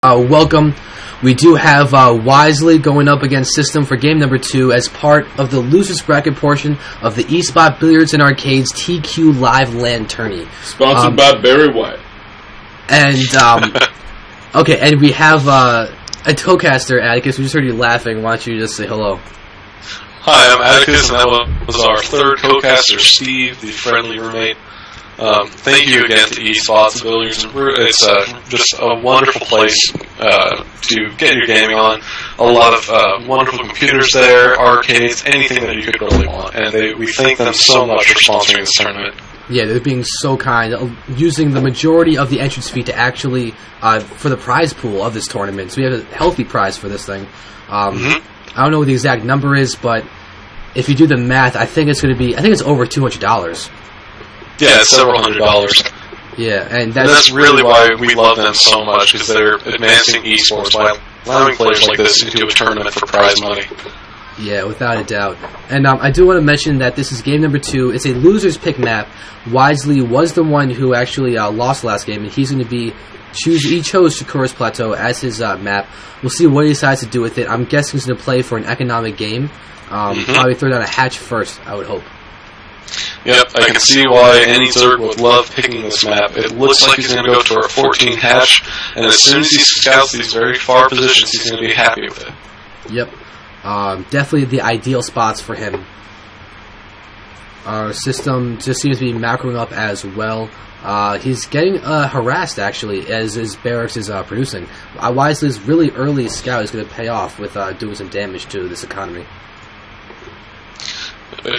Welcome. We do have wysley going up against sYstim for game number 2 as part of the losers bracket portion of the eSpot Billiards and Arcades TQ Live LAN Tourney. Sponsored by Barry White. And, okay, and we have a co-caster, Atticus. We just heard you laughing. Why don't you just say hello? Hi, I'm Atticus, and that was our third co-caster, Steve, the friendly roommate. Thank you again to eSpot Billiards. It's just a wonderful place to get your gaming on. A lot of wonderful computers there, arcades, anything that you could really want. And we thank them so much for sponsoring this tournament. Yeah, they're being so kind, using the majority of the entrance fee to actually, for the prize pool of this tournament. So we have a healthy prize for this thing. I don't know what the exact number is, but if you do the math, I think it's going to be, I think it's over $200. Yeah, it's several $100s. Yeah, and that's really why we love them so much, because they're advancing esports by allowing players like this into a tournament for prize money. Yeah, without a doubt. And I do want to mention that this is game number 2. It's a loser's pick map. wysley was the one who actually lost last game, and he's going to be he chose Shakuras Plateau as his map. We'll see what he decides to do with it. I'm guessing he's going to play for an economic game. Probably throw down a hatch first, I would hope. Yep, I can see why any Zerg would love picking this map. It looks like he's going to go to our 14 hatch, and as soon as he scouts these very far positions, he's going to be happy with it. Yep. Definitely the ideal spots for him. Our sYstim just seems to be macroing up as well. He's getting harassed, actually, as his barracks is producing. wysley's really early scout is going to pay off with doing some damage to this economy.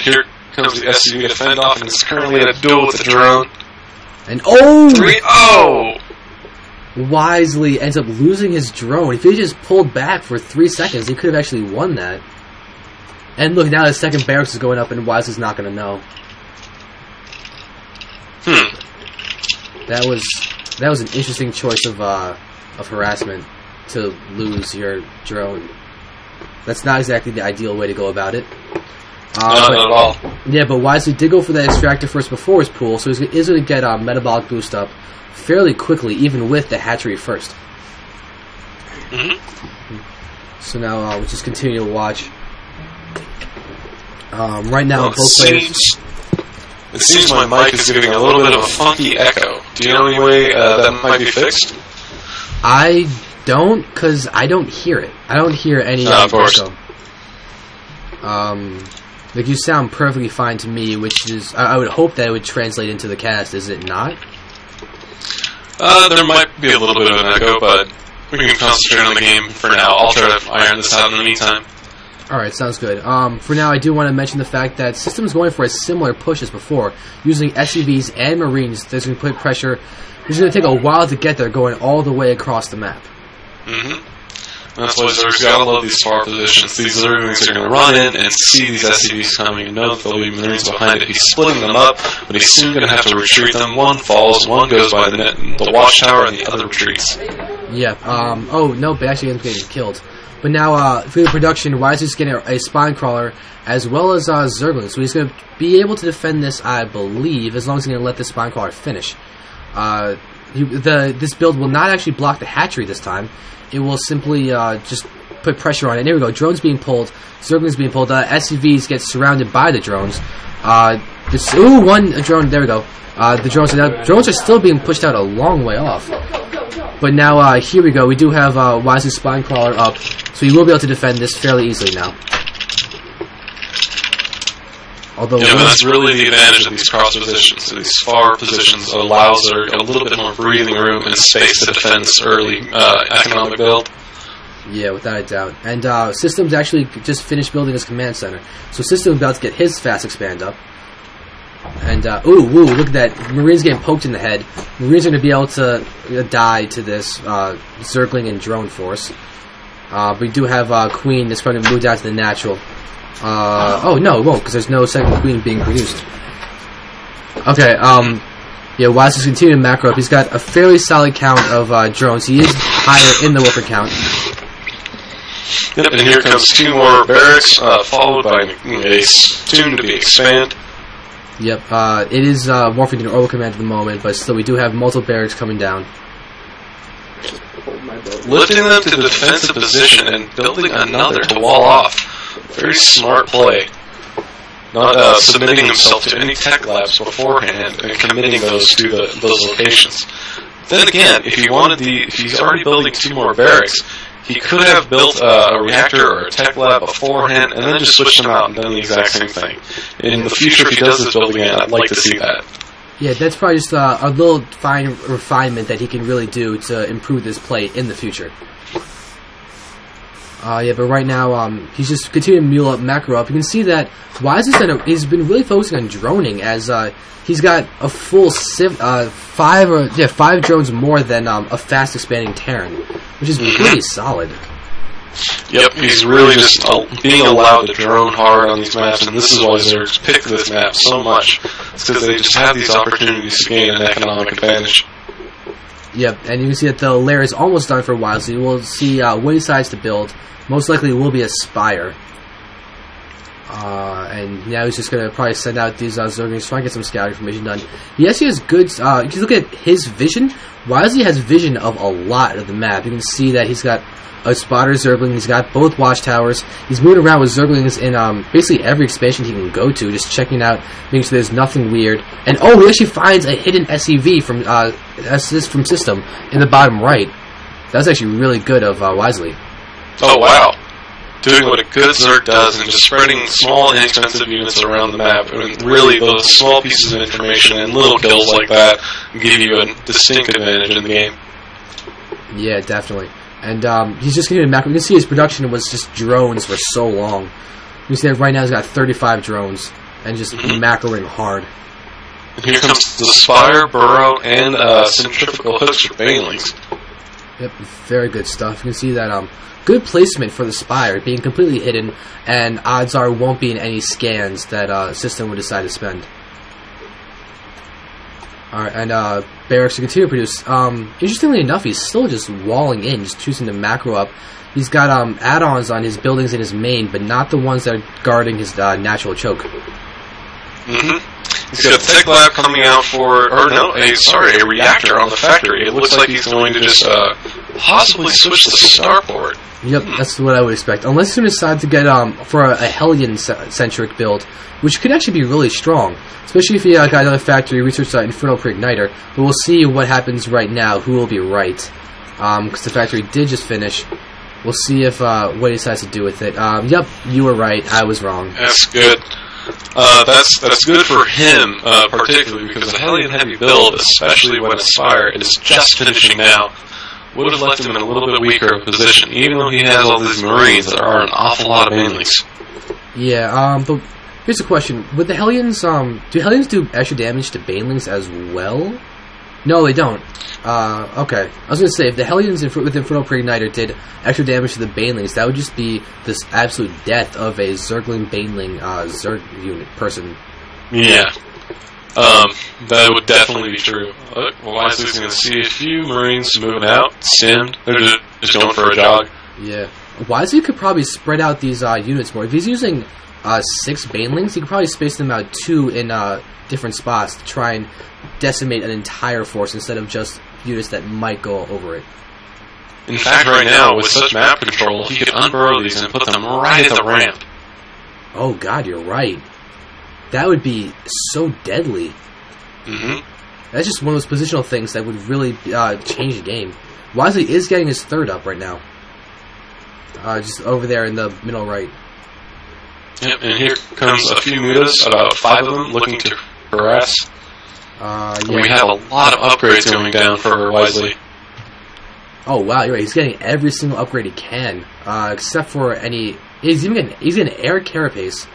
Here comes the SUV to fend off, and it's currently at a duel with the drone. And oh! 3-0! wysley ends up losing his drone. If he just pulled back for 3 seconds, he could have actually won that. And look, now the second barracks is going up, and wysley's not going to know. That was an interesting choice of harassment to lose your drone. That's not exactly the ideal way to go about it. Not at all. Yeah, but wysley did go for that extractor first before his pool, so he's going to get a metabolic boost up fairly quickly, even with the hatchery first. So now we'll just continue to watch. Right now, both players. It seems my mic is giving a little bit of a funky echo. Do you know any way that might be fixed? I don't, because I don't hear it. I don't hear any echo. Like, you sound perfectly fine to me, which is, I would hope that it would translate into the cast, is it not? There might be a little bit of an echo, but we can concentrate on the game for now. I'll try to iron this out in the meantime. Alright, sounds good. For now, I do want to mention the fact that sYstim is going for a similar push as before, using SUVs and Marines that's going to put pressure. It's going to take a while to get there, going all the way across the map. That's why Zerg's gotta love these far positions. These Zerglings are gonna run in and see these SCVs coming and know that there'll be Marines behind it. He's splitting them up, but he's soon gonna have to retreat them. One falls, one goes by the net, and the watchtower, and the other retreats. Yeah, oh, no, but actually ends up getting killed. But now, for the production, wysley's getting a spine crawler, as well as Zerglings. So he's gonna be able to defend this, I believe, as long as he's gonna let the spine crawler finish. This build will not actually block the hatchery this time. It will simply just put pressure on it. And there we go. Drones being pulled. Zerglings being pulled. SUVs get surrounded by the drones. One drone. There we go. The drones are still being pushed out a long way off. But now here we go. We do have wysley's spine crawler up, so he will be able to defend this fairly easily now. Although yeah, but that's really the advantage of these cross positions. So these far positions allows Zerg a little bit more breathing room and space to defend this early economic build. Yeah, without a doubt. And sYstim's actually just finished building his command center. So sYstim's about to get his fast expand up. And, look at that. Marines getting poked in the head. Marines are going to be able to die to this Zergling and drone force. But we do have Queen that's going to move down to the natural. Oh, no, it won't, because there's no second queen being produced. Okay, yeah, wysley's continuing to macro up. He's got a fairly solid count of drones. He is higher in the worker count. Yep, and here comes 2 more barracks, followed by a soon-to-be expand. Yep, it is morphing into orbital command at the moment, but still we do have multiple barracks coming down. lifting them to the defensive position and building another to wall off. Very smart play. Not submitting himself to any tech labs beforehand and committing those to those locations. Then again, if he's already building 2 more barracks, he could have built a reactor or a tech lab beforehand and then just switched them out and done the exact same thing. In the future, if he does this build again, I'd like to see that. Yeah, that's probably just a little fine refinement that he can really do to improve this play in the future. Yeah, but right now, he's just continuing to mule up, macro up. You can see that he's been really focusing on droning, as he's got a full 5 drones more than a fast expanding Terran, which is pretty solid. Yep, he's really just being allowed to drone hard on these maps, and this is why Zergs pick this map so much. It's because they just have these opportunities to gain an economic advantage. Yep, and you can see that the lair is almost done for wysley. We'll see what he decides to build. Most likely it will be a spire. And now he's just going to probably send out these Zerglings, try and get some scout information done. Yes, he has good... if you look at his vision, wysley has vision of a lot of the map. You can see that he's got a spotter Zergling, he's got both watchtowers. He's moving around with Zerglings in basically every expansion he can go to, just checking out, making sure there's nothing weird. And oh, he actually finds a hidden SEV from sYstim in the bottom right. That was actually really good of wysley. Oh wow. Doing what a good Zerg does and just spreading small, inexpensive units around the map. I mean, really, those small pieces of information and little kills like that give you a distinct advantage in the game. Yeah, definitely. And he's just getting macro. You can see his production was just drones for so long. You can see that right now he's got 35 drones and just macroing hard. And here comes the Spire, Burrow, and centrifugal hooks for banelings. Yep, very good stuff. You can see that good placement for the Spire, being completely hidden, and odds are won't be in any scans that sYstim would decide to spend. Alright, and barracks to continue to produce. Interestingly enough, he's still just walling in, just choosing to macro up. He's got add-ons on his buildings in his main, but not the ones that are guarding his natural choke. He's got a tech lab coming out for, a reactor on the factory. It looks like he's going to just possibly switch the starport. Yep, that's what I would expect. Unless he's going to decide to get for a Hellion-centric build, which could actually be really strong. Especially if he got another factory research Infernal Pre-Igniter. But we'll see what happens right now, who will be right. Because the factory did just finish. We'll see if what he decides to do with it. Yep, you were right. I was wrong. That's good. That's good for him, particularly because a Hellion-heavy build, especially when Aspire is just finishing now, would have left him in a little bit weaker of a position. Even though he has all these Marines, there are an awful lot of banelings. Yeah, but here's a question. Would the Hellions, do Hellions do extra damage to banelings as well? No, they don't. Okay. I was going to say, if the Hellions with Infernal Pre-Igniter did extra damage to the banelings, that would just be this absolute death of a Zergling Baneling Zerg unit person. Yeah. That would definitely be true. wysley's going to see a few Marines moving out, simmed. They're just going for a jog. Yeah. wysley could probably spread out these units more. If he's using 6 banelings, he could probably space them out 2 in different spots to try and decimate an entire force instead of just units that might go over it. In fact, right now, with such map control, he could unburrow these and put them right at the ramp. Oh god, you're right. That would be so deadly. That's just one of those positional things that would really change the game. wysley is getting his 3rd up right now. Just over there in the middle right. Yep, and here comes a few mutas, about 5 of them, looking to harass. Yeah. We have a lot of upgrades going down for wysley. Oh wow, you're right. He's getting every single upgrade he can, except for any. He's getting air carapace,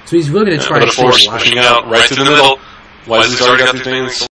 so he's really going to try and force pushing out right to the middle. wysley's already got these banelings